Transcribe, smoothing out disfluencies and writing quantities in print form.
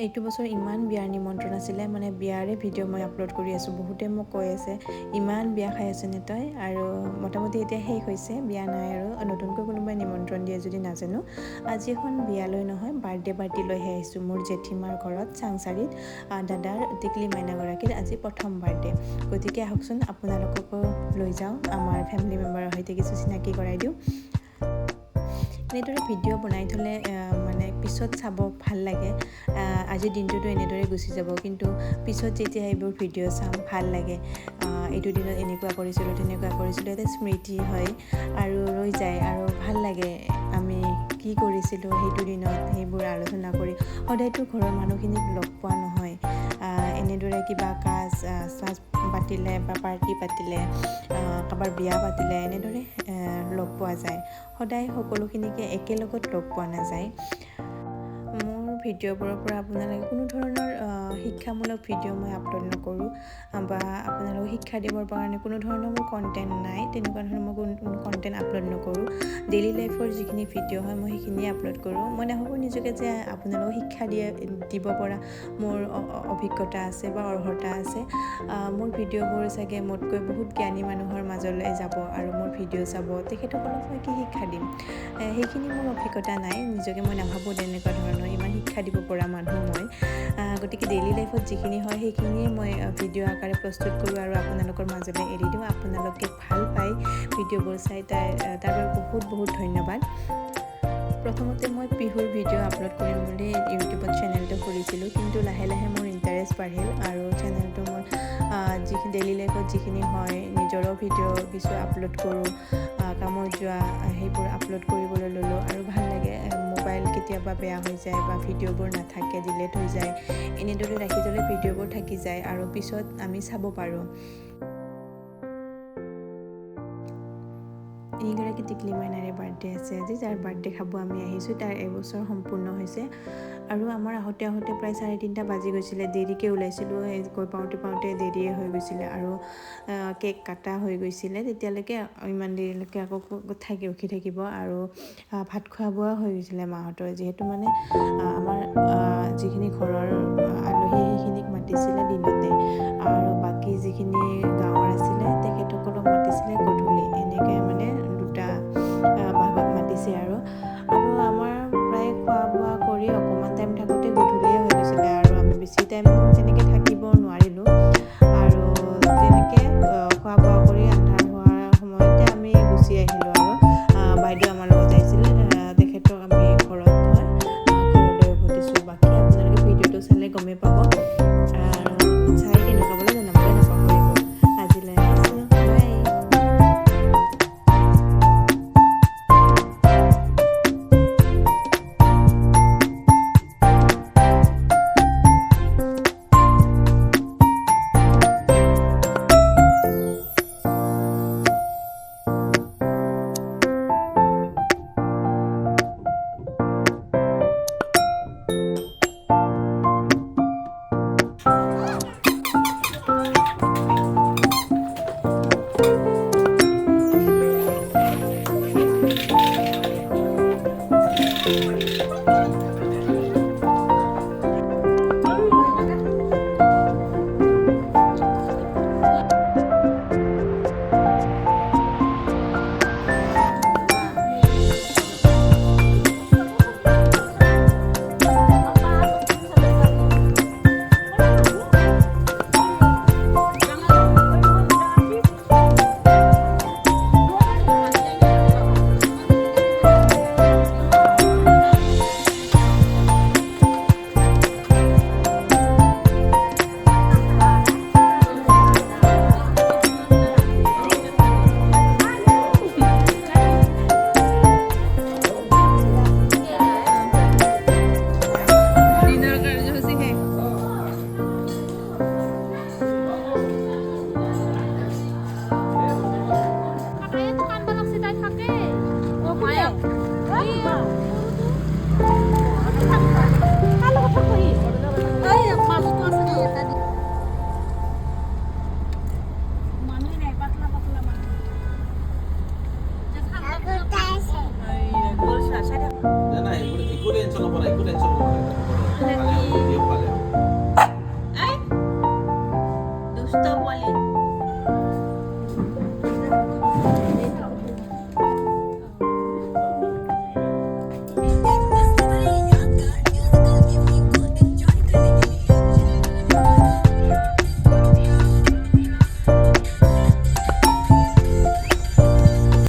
এইটো বছৰ ইমান বিয়াৰ নিমন্ত্ৰণ আছিলে, মানে বিয়াৰে ভিডিঅ' মই আপলোড কৰি আছোঁ। বহুতে মোক কৈ আছে ইমান বিয়া খাই আছেনে তই, আৰু মোটামুটি এতিয়া শেষ হৈছে, বিয়া নাই আৰু নতুনকৈ কোনোবাই নিমন্ত্ৰণ দিয়ে যদি নাজানো। আজি এখন বিয়ালৈ নহয়, বাৰ্থডে পাৰ্টিলৈহে আহিছোঁ মোৰ জেঠীমাৰ ঘৰত চাংচাৰিত। দাদাৰ টিকলি মাইনাগৰাকীৰ আজি প্ৰথম বাৰ্থডে, গতিকে আহকচোন আপোনালোককো লৈ যাওঁ, আমাৰ ফেমিলি মেম্বাৰৰ সৈতে কিছু চিনাকি কৰাই দিওঁ। এনেদৰে ভিডিঅ' বনাই থ'লে মানে পিছত চাব ভাল লাগে। আজিৰ দিনটোতো এনেদৰে গুচি যাব, কিন্তু পিছত যেতিয়া এইবোৰ ভিডিঅ' চাম ভাল লাগে। এইটো দিনত এনেকুৱা কৰিছিলোঁ তেনেকুৱা কৰিছিলোঁ, এটা স্মৃতি হয় আৰু ৰৈ যায় আৰু ভাল লাগে। আমি কি কৰিছিলোঁ সেইটো দিনত সেইবোৰ আলোচনা কৰি। সদায়তো ঘৰৰ মানুহখিনিক লগ পোৱা নহয়, এনেদৰে কিবা চাজ পাতিলে বা পাৰ্টি পাতিলে, কাৰোবাৰ বিয়া পাতিলে এনেদৰে লগ পোৱা যায়। সদায় সকলোখিনিকে একেলগত লগ পোৱা নাযায়। মোৰ ভিডিঅ'বোৰৰ পৰা আপোনালোকে কোনো ধৰণৰ শিক্ষামূলক ভিডিঅ' মই আপলোড নকৰোঁ, বা আপোনালোকক শিক্ষা দিবৰ কাৰণে কোনো ধৰণৰ মোৰ কণ্টেণ্ট নাই, তেনেকুৱা ধৰণৰ মই কোনো কণ্টেণ্ট আপলোড নকৰোঁ। ডেইলি লাইফৰ যিখিনি ভিডিঅ' হয় মই সেইখিনিয়ে আপলোড কৰোঁ। মই নাভাবোঁ নিজকে যে আপোনালোকক শিক্ষা দিব পৰা মোৰ অভিজ্ঞতা আছে বা অৰ্হতা আছে। মোৰ ভিডিঅ'বোৰ চাগে মোতকৈ বহুত জ্ঞানী মানুহৰ মাজলৈ যাব আৰু মোৰ ভিডিঅ' চাব, তেখেতসকলক মই কি শিক্ষা দিম, সেইখিনি মোৰ অভিজ্ঞতা নাই। নিজকে মই নাভাবোঁ তেনেকুৱা ধৰণৰ ইমান শিক্ষা দিব পৰা মানুহ মই। গতিকে ডেইলি লাইফত যিখিনি হয় সেইখিনিয়ে মই ভিডিঅ' আকাৰে প্ৰস্তুত কৰোঁ আৰু আপোনালোকৰ মাজলৈ এৰি দিওঁ। আপোনালোকে ভাল পায় ভিডিঅ'বোৰ চাই, তাৰ বাবে বহুত বহুত ধন্যবাদ। প্ৰথমতে মই বিহুৰ ভিডিঅ' আপলোড কৰিম বুলি ইউটিউবত চেনেলটো খুলিছিলোঁ, কিন্তু লাহে লাহে মোৰ ইণ্টাৰেষ্ট বাঢ়িল আৰু চেনেলটো মোৰ যিখিনি ডেইলি লাইফত যিখিনি হয় নিজৰো ভিডিঅ' কিছু আপলোড কৰোঁ, কামত যোৱা সেইবোৰ আপলোড কৰিবলৈ ল'লোঁ আৰু ভাল লাগে। মোবাইল কেতিয়াবা বেয়া হৈ যায় বা ভিডিঅ'বোৰ নাথাকে, ডিলেট হৈ যায়, এনেদৰে ৰাখি থ'লে ভিডিঅ'বোৰ থাকি যায় আৰু পিছত আমি চাব পাৰোঁ। এইগৰাকী টিকলি মাইনাৰে বাৰ্থডে আছে আজি, যাৰ বাৰ্থডে খাব আমি আহিছোঁ। তাৰ এবছৰ সম্পূৰ্ণ হৈছে আৰু আমাৰ আহোঁতে প্ৰায় 3:30 বাজি গৈছিলে। দেৰিকৈ ওলাইছিলোঁ, গৈ পাওঁতে দেৰিয়ে হৈ গৈছিলে আৰু কেক কাটা হৈ গৈছিলে। তেতিয়ালৈকে ইমান দেৰিলৈকে আকৌ ৰখি থাকিব আৰু ভাত খোৱা বোৱা হৈ গৈছিলে মাহঁতৰ, যিহেতু মানে আমাৰ যিখিনি ঘৰৰ